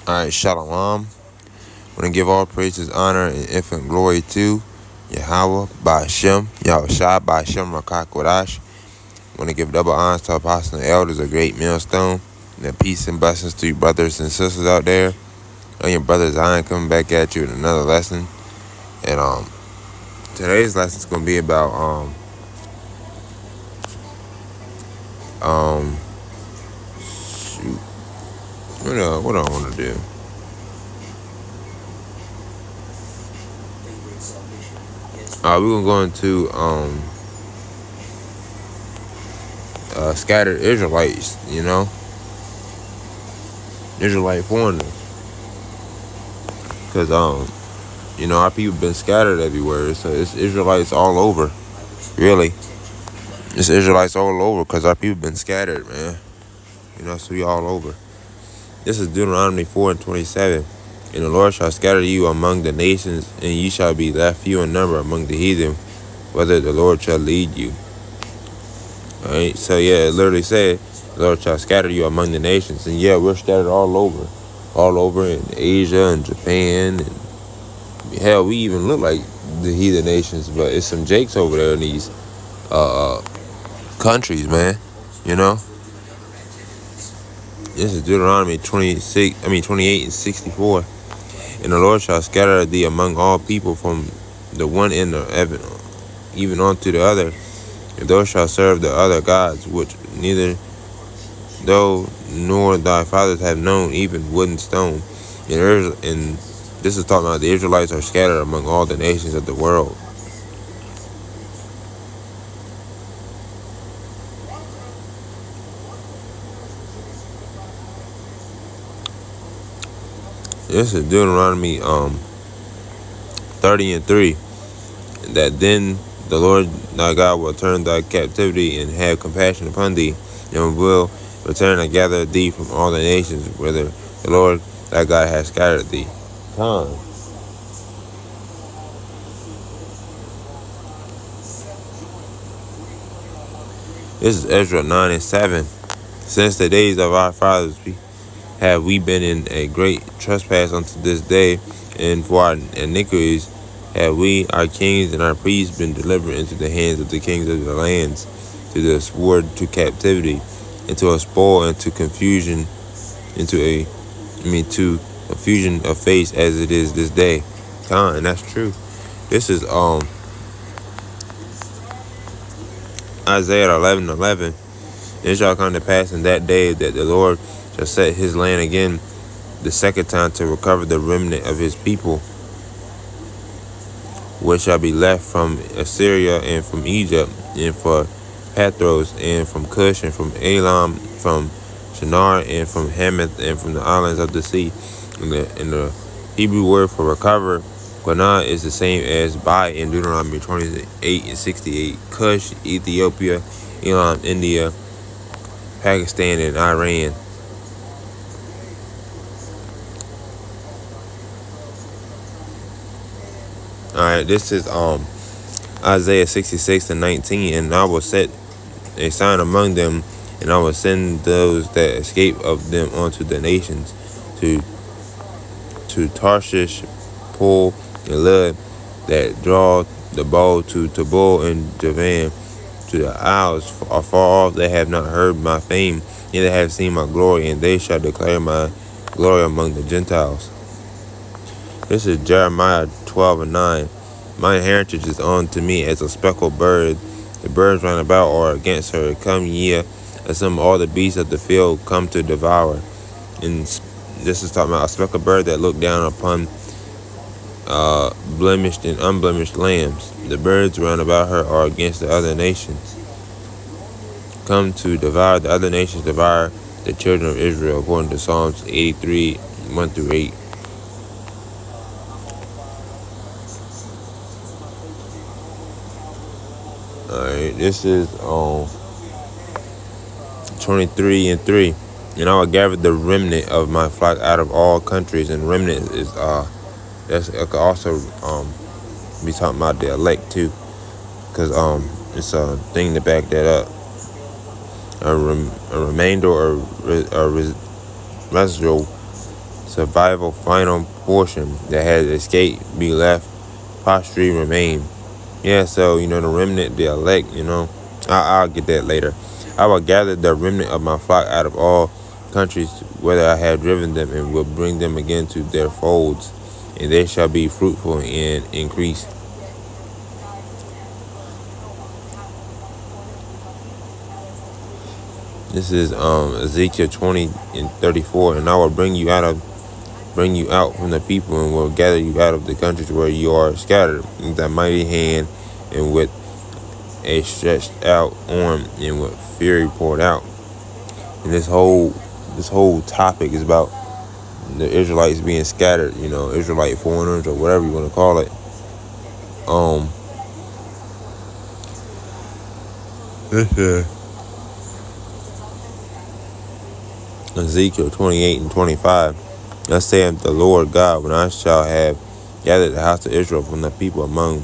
Alright, Shalom. I want to give all praises, honor, and infinite glory to Yahweh, Ba'ashem, Yahushua, Ba'ashem, Rakak Kodash. I want to give double honors to apostles and elders, a great millstone. And peace and blessings to you brothers and sisters out there. And your brothers, I ain't coming back at you with another lesson. And today's lesson is gonna be about shoot. What do I want to do? We're gonna go into scattered Israelites, Israelite foreigners, because our people been scattered everywhere, so it's Israelites all over, really. It's Israelites all over, because our people been scattered, man. So we all over. This is Deuteronomy 4:27. And the Lord shall scatter you among the nations, and ye shall be left few in number among the heathen, whether the Lord shall lead you. Alright, so yeah, it literally said, the Lord shall scatter you among the nations. And yeah, we're scattered all over in Asia and Japan, and hell, we even look like the heathen nations, but it's some jakes over there in these countries, man. This is Deuteronomy 28:64. And the Lord shall scatter thee among all people from the one end of heaven even unto the other. If thou shalt serve the other gods, which neither thou nor thy fathers have known, even wood and stone. And this is talking about the Israelites are scattered among all the nations of the world. This is Deuteronomy 30:3. That then the Lord thy God will turn thy captivity and have compassion upon thee, and will return and gather thee from all the nations whither the Lord thy God has scattered thee. This is Ezra 9:7. Since the days of our fathers have we been in a great trespass unto this day, and for our iniquities have we, our kings and our priests, been delivered into the hands of the kings of the lands, to the sword, to captivity, into a spoil, and to confusion, to confusion of face, as it is this day. And that's true. This is Isaiah 11:11. It shall come to pass in that day that the Lord shall set his land again the second time to recover the remnant of his people, which shall be left from Assyria and from Egypt, and for Pathros, and from Cush, and from Elam, from Shinar, and from Hamath, and from the islands of the sea. And the Hebrew word for recover, Qanah, is the same as buy in Deuteronomy 28:68. Cush, Ethiopia, Elam, India, Pakistan, and Iran. Alright, this is Isaiah 66:19. And I will set a sign among them, and I will send those that escape of them unto the nations, to Tarshish, Pul, and Lud, that draw the bow, to Tabor and Javan, to the isles afar off that have not heard my fame, neither have seen my glory, and they shall declare my glory among the Gentiles. This is Jeremiah 12:9. My heritage is unto me as a speckled bird. The birds round about are against her. Come ye, assemble all the beasts of the field, come to devour. And this is talking about a speckled bird that looked down upon blemished and unblemished lambs. The birds round about her are against the other nations. Come to devour the other nations, devour the children of Israel, according to Psalms 83:1-8. Alright, this is 23:3. And I will gather the remnant of my flock out of all countries. And remnant is it could also be talking about the elect too, because it's a thing to back that up. A remainder or residual survival final portion that has escaped be left prostrate remain. Yeah, so the remnant, the elect, I'll get that later. I will gather the remnant of my flock out of all countries, whether I have driven them, and will bring them again to their folds, and they shall be fruitful and increase. This is Ezekiel 20:34, and I will bring you out from the people, and will gather you out of the countries where you are scattered, with a mighty hand, and with a stretched out arm, and with fury poured out. And this whole topic is about the Israelites being scattered, Israelite foreigners or whatever you want to call it. This is Ezekiel 28:25. Thus saith the Lord God, when I shall have gathered the house of Israel from the people among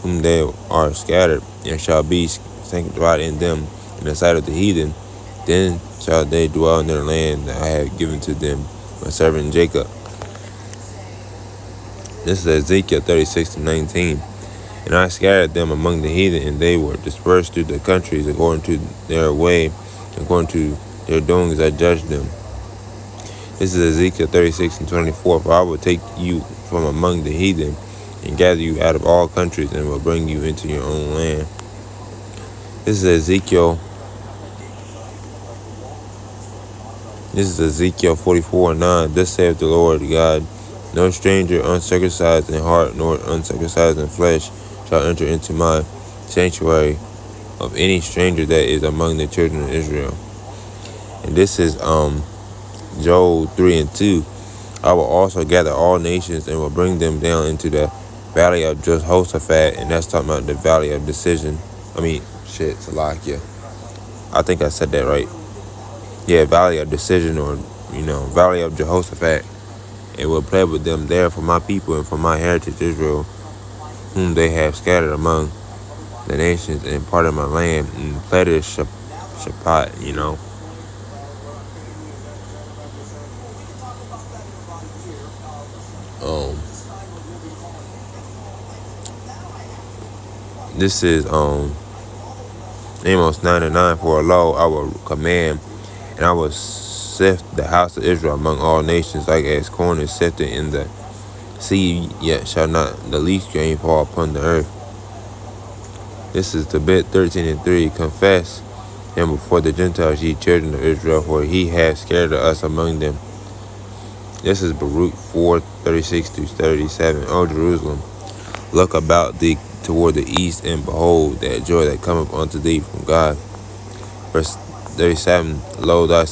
whom they are scattered, and shall be sanctified in them in the sight of the heathen, then shall they dwell in their land that I have given to them, my servant Jacob. This is Ezekiel 36:19. And I scattered them among the heathen, and they were dispersed through the countries according to their way, according to their doings I judged them. This is Ezekiel 36:24. For I will take you from among the heathen, and gather you out of all countries, and will bring you into your own land. This is Ezekiel 44:9. Thus saith the Lord God, no stranger uncircumcised in heart nor uncircumcised in flesh shall enter into my sanctuary of any stranger that is among the children of Israel. And this is Joel 3:2. I will also gather all nations, and will bring them down into the valley of Jehoshaphat, and that's talking about the valley of decision. Salakia. I think I said that right. Yeah, valley of decision, or valley of Jehoshaphat, and will play with them there for my people and for my heritage Israel, whom they have scattered among the nations, and part of my land, and play this Shabbat, This is Amos 9:9. For lo, I will command, and I will sift the house of Israel among all nations, like as corn is sifted in the sea, yet shall not the least grain fall upon the earth. This is Tobit 13:3. Confess him before the Gentiles, ye children of Israel, for he hath scattered us among them. This is Baruch 4:36-37. O Jerusalem, look about thee toward the east, and behold that joy that cometh unto thee from God. Verse 37. Lo, the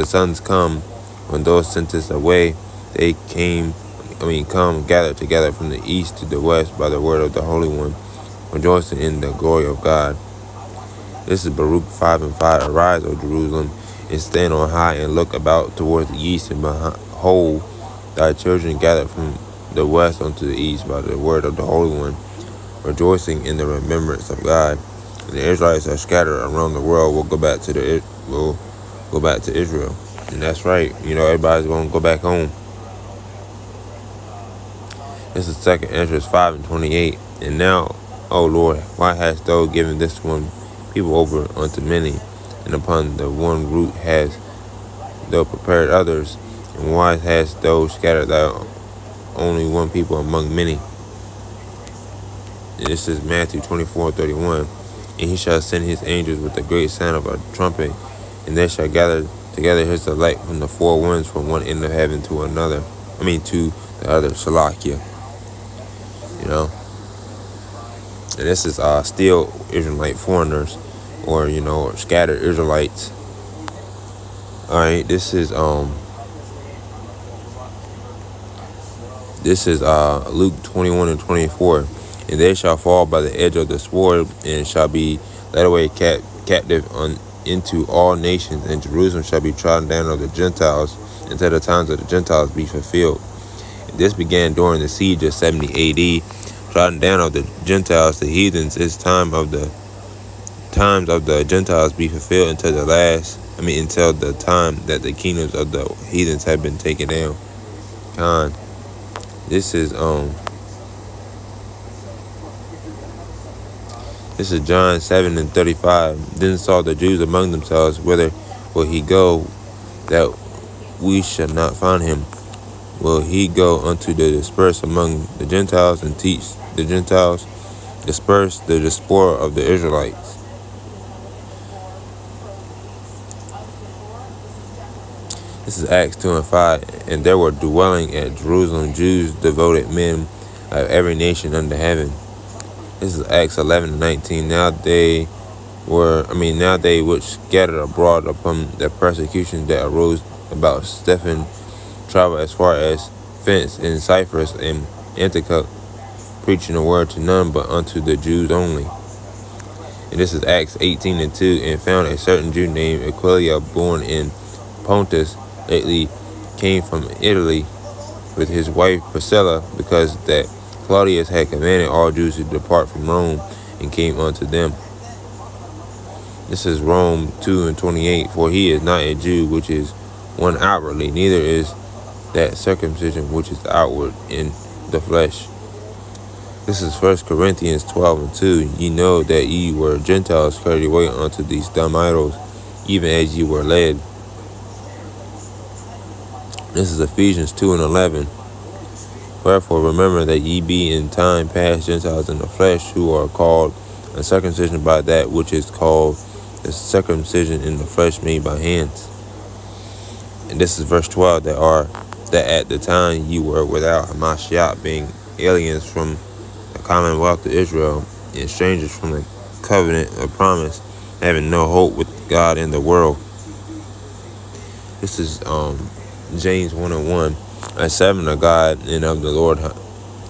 sons come, when thou sentest away, they come gathered together from the east to the west by the word of the Holy One, rejoicing in the glory of God. This is Baruch 5:5. Arise, O Jerusalem, and stand on high, and look about towards the east, and behold, thy children gathered from the west unto the east by the word of the Holy One, rejoicing in the remembrance of God. And the Israelites are scattered around the world will go back to Israel, and that's right. Everybody's going to go back home. This is 2nd Ezra 5:28. And now, O Lord, why hast thou given this one people over unto many, and upon the one root hast thou prepared others, and why hast thou scattered thy only one people among many? And this is Matthew 24:31. And he shall send his angels with the great sound of a trumpet, and they shall gather together his elect from the four winds, from one end of heaven to another. To the other. Salakia. And this is still Israelite foreigners, or scattered Israelites. All right. This is Luke 21:24. And they shall fall by the edge of the sword, and shall be led away captive into all nations, and Jerusalem shall be trodden down of the Gentiles, until the times of the Gentiles be fulfilled. And this began during the siege of 70 A.D. Trodden down of the Gentiles, the heathens, times of the Gentiles be fulfilled until the last until the time that the kingdoms of the heathens had been taken down. Con. This is John 7:35. Then saw the Jews among themselves, whither will he go, that we shall not find him? Will he go unto the dispersed among the Gentiles, and teach the Gentiles? Disperse the diaspora of the Israelites. This is Acts 2:5. And there were dwelling at Jerusalem Jews, devoted men of every nation under heaven. This is Acts 11:19. Now they which scattered abroad upon the persecution that arose about Stephen, traveled as far as Fence in Cyprus and Antioch, preaching the word to none but unto the Jews only. And this is Acts 18:2. And found a certain Jew named Aquila, born in Pontus, lately came from Italy with his wife Priscilla, because that Claudius had commanded all Jews to depart from Rome, and came unto them. This is Rome 2:28. For he is not a Jew which is one outwardly, neither is that circumcision which is outward in the flesh. This is 1 Corinthians 12:2. Ye know that ye were Gentiles carried away unto these dumb idols, even as ye were led. This is Ephesians 2:11. Wherefore remember that ye be in time past Gentiles in the flesh, who are called uncircumcision by that which is called the circumcision in the flesh made by hands. And this is verse 12. That at the time ye were without Hamashiach, being aliens from the commonwealth of Israel, and strangers from the covenant of promise, having no hope with God in the world. This is James 1:1. A servant of God and of the Lord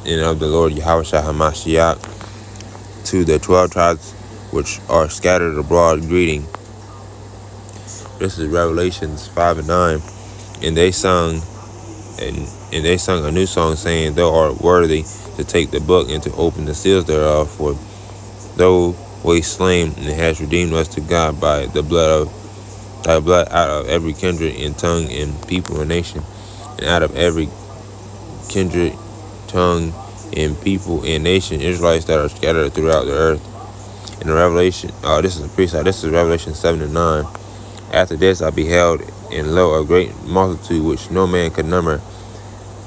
Yahushua Hamashiach, to the 12 tribes which are scattered abroad, greeting. This is Revelations 5:9. And they sung a new song, saying, Thou art worthy to take the book and to open the seals thereof, for thou wast slain and hast redeemed us to God by the blood of thy blood out of every kindred and tongue and people and nation, and out of every kindred, tongue, and people and nation, Israelites that are scattered throughout the earth. In the Revelation, this is a pre-side. This is Revelation 7:9. After this I beheld, and lo, a great multitude which no man could number,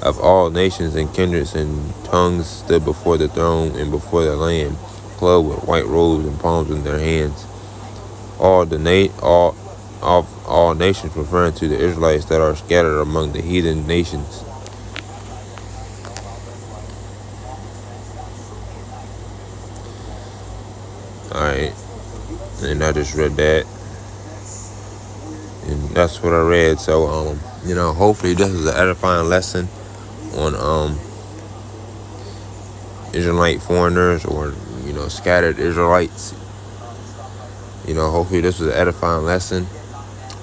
of all nations and kindreds and tongues, stood before the throne and before the Lamb, clothed with white robes and palms in their hands. All nations, referring to the Israelites that are scattered among the heathen nations. Alright, and I just read that, and that's what I read. So hopefully this is an edifying lesson on Israelite foreigners, or scattered Israelites. Hopefully this was an edifying lesson.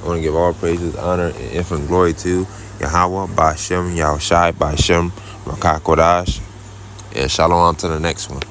I want to give all praises, honor, and infinite glory to Yahweh, Ba'Shem, Yahushai, Ba'Shem, Rakah Kodash, and shalom to the next one.